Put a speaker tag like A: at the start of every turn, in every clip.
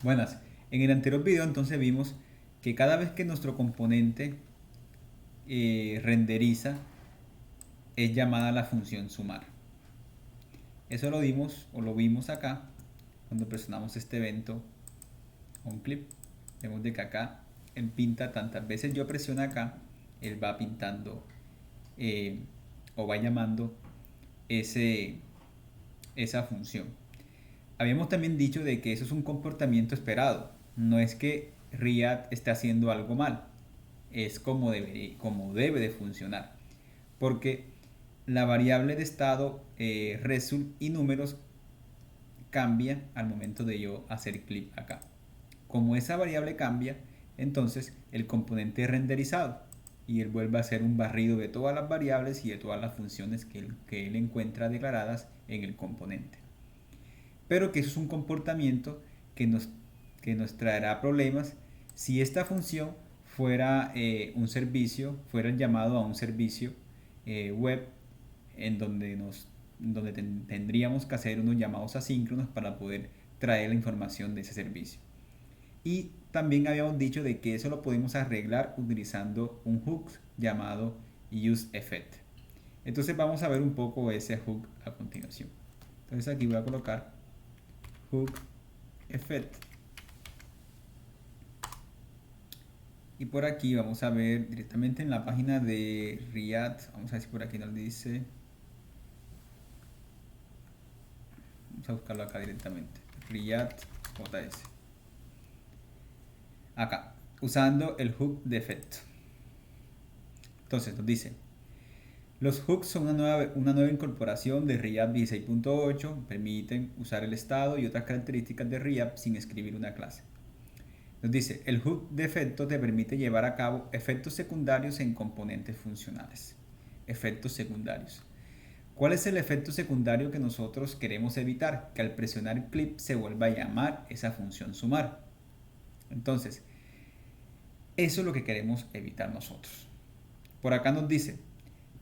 A: Buenas. En el anterior video entonces vimos que cada vez que nuestro componente renderiza es llamada la función sumar. Eso lo vimos acá cuando presionamos este evento on clip. Vemos de que acá él pinta tantas veces yo presiono acá, él va pintando o va llamando esa función. Habíamos también dicho de que eso es un comportamiento esperado. No es que Riyadh esté haciendo algo mal. Es como debe de funcionar. Porque la variable de estado result y números cambia al momento de yo hacer clic acá. Como esa variable cambia, entonces el componente es renderizado y él vuelve a hacer un barrido de todas las variables y de todas las funciones que él encuentra declaradas en el componente. Pero que eso es un comportamiento que nos traerá problemas si esta función fuera un servicio, fuera el llamado a un servicio web en donde tendríamos que hacer unos llamados asíncronos para poder traer la información de ese servicio. Y también habíamos dicho de que eso lo podemos arreglar utilizando un hook llamado useEffect. Entonces vamos a ver un poco ese hook a continuación. Entonces aquí voy a colocar hook effect y por aquí vamos a ver directamente en la página de Riyadh. Vamos a ver si por aquí nos dice. Vamos a buscarlo acá directamente. Riyadh JS. Acá, usando el hook de efecto. Entonces nos dice: los hooks son una nueva incorporación de Riyadh 16.8. Permiten usar el estado y otras características de Riyadh sin escribir una clase. Nos dice: el hook de efecto te permite llevar a cabo efectos secundarios en componentes funcionales. Efectos secundarios. ¿Cuál es el efecto secundario que nosotros queremos evitar? Que al presionar clip se vuelva a llamar esa función sumar. Entonces, eso es lo que queremos evitar nosotros. Por acá nos dice: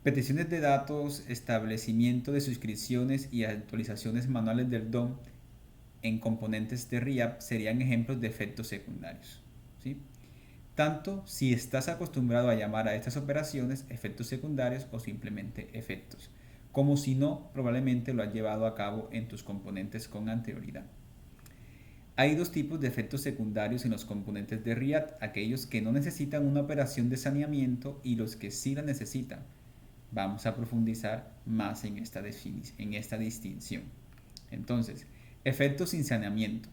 A: peticiones de datos, establecimiento de suscripciones y actualizaciones manuales del DOM en componentes de Riyadh serían ejemplos de efectos secundarios. ¿Sí? Tanto si estás acostumbrado a llamar a estas operaciones efectos secundarios o simplemente efectos, como si no, probablemente lo has llevado a cabo en tus componentes con anterioridad. Hay dos tipos de efectos secundarios en los componentes de Riyadh: aquellos que no necesitan una operación de saneamiento y los que sí la necesitan. Vamos a profundizar más en esta distinción. Entonces, efectos sin saneamiento.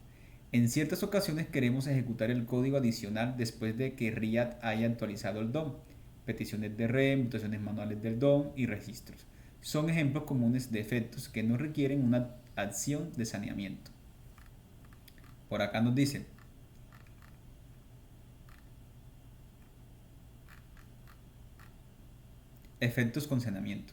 A: En ciertas ocasiones queremos ejecutar el código adicional después de que Riyadh haya actualizado el DOM. Peticiones de red, mutaciones manuales del DOM y registros. Son ejemplos comunes de efectos que no requieren una acción de saneamiento. Por acá nos dice: efectos con saneamiento.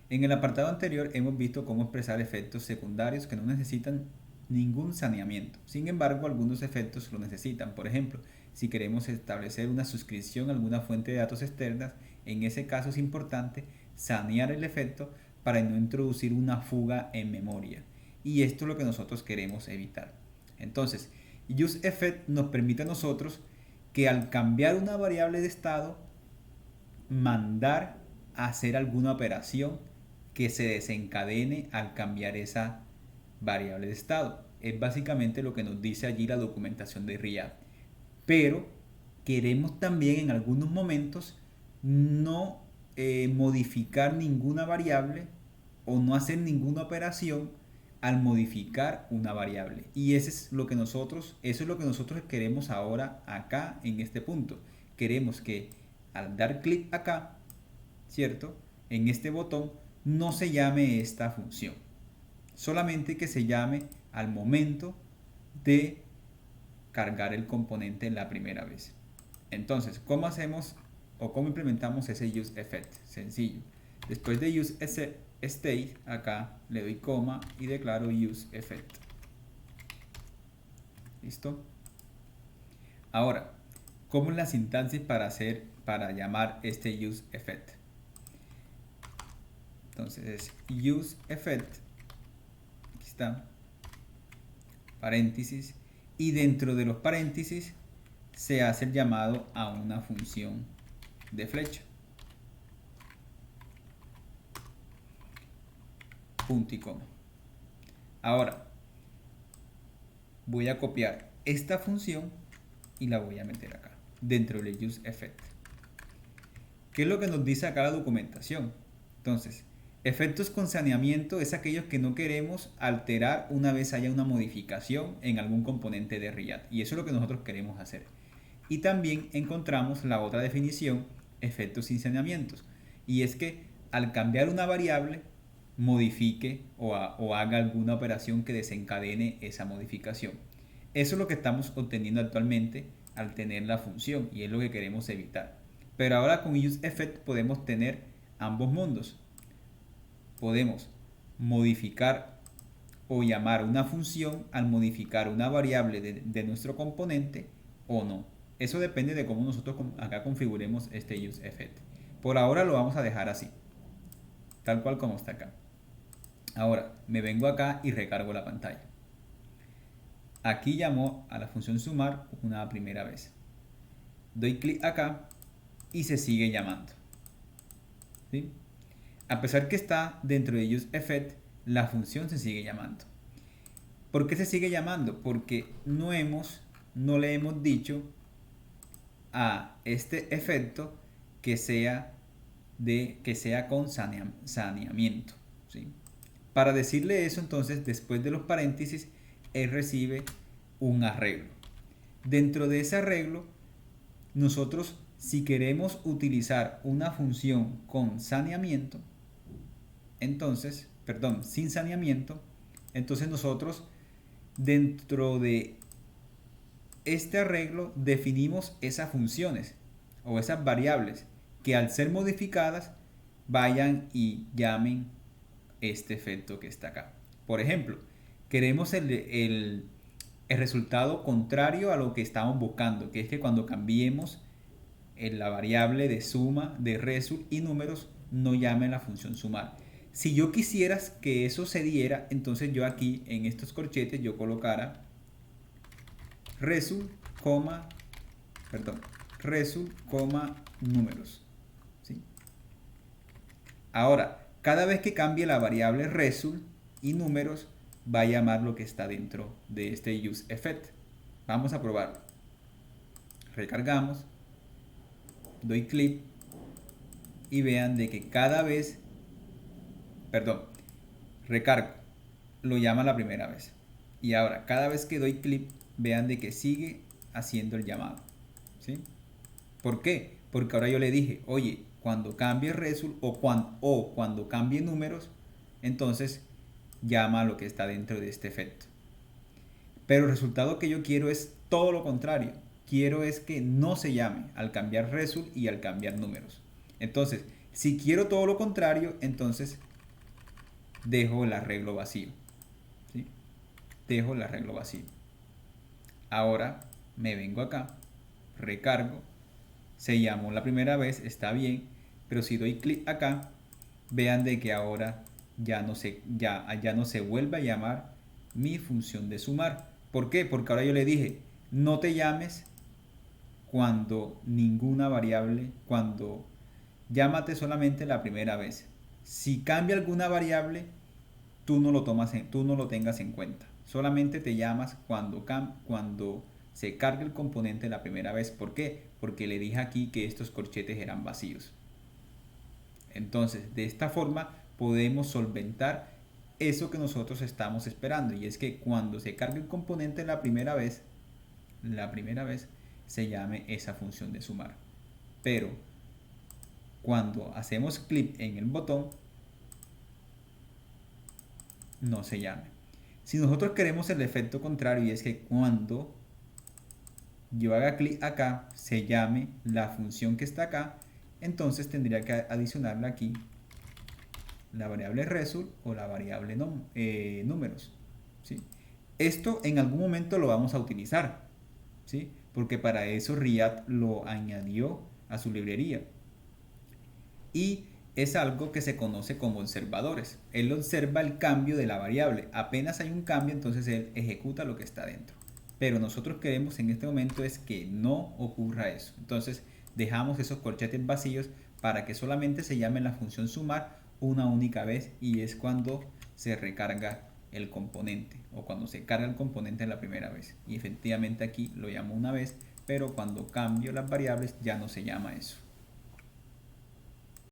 A: En el apartado anterior hemos visto cómo expresar efectos secundarios que no necesitan ningún saneamiento. Sin embargo, algunos efectos lo necesitan. Por ejemplo, si queremos establecer una suscripción a alguna fuente de datos externas, en ese caso es importante sanear el efecto para no introducir una fuga en memoria. Y esto es lo que nosotros queremos evitar. Entonces, useEffect nos permite a nosotros que al cambiar una variable de estado, mandar a hacer alguna operación que se desencadene al cambiar esa variable de estado. Es básicamente lo que nos dice allí la documentación de Riyadh. Pero queremos también en algunos momentos no modificar ninguna variable o no hacer ninguna operación al modificar una variable. Y eso es lo que nosotros queremos ahora acá en este punto. Queremos que al dar clic acá, ¿cierto? En este botón no se llame esta función, solamente que se llame al momento de cargar el componente la primera vez. Entonces, ¿cómo hacemos o cómo implementamos ese useEffect? Sencillo. Después de useState, acá le doy coma y declaro useEffect. ¿Listo? Ahora, ¿cómo es la sintaxis para llamar este useEffect? Entonces es useEffect, aquí está, paréntesis, y dentro de los paréntesis se hace el llamado a una función de flecha. Punto y coma. Ahora voy a copiar esta función y la voy a meter acá, dentro del useEffect. ¿Qué es lo que nos dice acá la documentación? Entonces, efectos con saneamiento es aquellos que no queremos alterar una vez haya una modificación en algún componente de React. Y eso es lo que nosotros queremos hacer. Y también encontramos la otra definición, efectos sin saneamientos. Y es que al cambiar una variable, modifique o haga alguna operación que desencadene esa modificación. Eso es lo que estamos obteniendo actualmente al tener la función y es lo que queremos evitar. Pero ahora con useEffect podemos tener ambos mundos. Podemos modificar o llamar una función al modificar una variable de nuestro componente o no. Eso depende de cómo nosotros acá configuremos este useEffect. Por ahora lo vamos a dejar así, tal cual como está acá. Ahora me vengo acá y recargo la pantalla. Aquí llamó a la función sumar una primera vez. Doy clic acá y se sigue llamando. ¿Sí? A pesar que está dentro de useEffect, la función se sigue llamando. ¿Por qué se sigue llamando? Porque no le hemos dicho a este efecto que sea con saneamiento. ¿Sí? Para decirle eso, entonces, después de los paréntesis, él recibe un arreglo. Dentro de ese arreglo, nosotros, si queremos utilizar una función con saneamiento, entonces, perdón, sin saneamiento, entonces nosotros dentro de este arreglo definimos esas funciones o esas variables que al ser modificadas vayan y llamen este efecto que está acá. Por ejemplo, queremos el resultado contrario a lo que estamos buscando, que es que cuando cambiemos en la variable de suma de result y números no llame la función sumar. Si yo quisiera que eso se diera, entonces yo aquí en estos corchetes yo colocara result, números. ¿Sí? Ahora, cada vez que cambie la variable result y números, va a llamar lo que está dentro de este useEffect. Vamos a probarlo. Recargamos, doy clic y vean de que cada vez, recargo, lo llama la primera vez. Y ahora, cada vez que doy clic, vean de que sigue haciendo el llamado. ¿Sí? ¿Por qué? Porque ahora yo le dije, oye, cuando cambie result o cuando cambie números, entonces llama a lo que está dentro de este efecto. Pero el resultado que yo quiero es todo lo contrario. Quiero es que no se llame al cambiar result y al cambiar números. Entonces, si quiero todo lo contrario, entonces dejo el arreglo vacío. ¿Sí? Dejo el arreglo vacío. Ahora me vengo acá, recargo, se llamó la primera vez, está bien, pero si doy clic acá, vean de que ahora ya no se vuelve a llamar mi función de sumar. ¿Por qué? Porque ahora yo le dije, no te llames cuando ninguna variable, cuando llámate solamente la primera vez. Si cambia alguna variable, tú no lo tengas en cuenta. Solamente te llamas cuando se cargue el componente la primera vez. ¿Por qué? Porque le dije aquí que estos corchetes eran vacíos. Entonces, de esta forma podemos solventar eso que nosotros estamos esperando, y es que cuando se cargue el componente la primera vez se llame esa función de sumar. Pero cuando hacemos clic en el botón, no se llame. Si nosotros queremos el efecto contrario, y es que cuando yo haga clic acá se llame la función que está acá, entonces tendría que adicionarle aquí la variable result o la variable números. ¿Sí? Esto en algún momento lo vamos a utilizar, ¿sí? Porque para eso React lo añadió a su librería. Y es algo que se conoce como observadores. Él observa el cambio de la variable. Apenas hay un cambio, entonces él ejecuta lo que está dentro. pero nosotros queremos en este momento es que no ocurra eso. Entonces dejamos esos corchetes vacíos para que solamente se llame la función sumar una única vez, y es cuando se recarga el componente o cuando se carga el componente la primera vez. Y efectivamente aquí lo llamo una vez, pero cuando cambio las variables ya no se llama eso.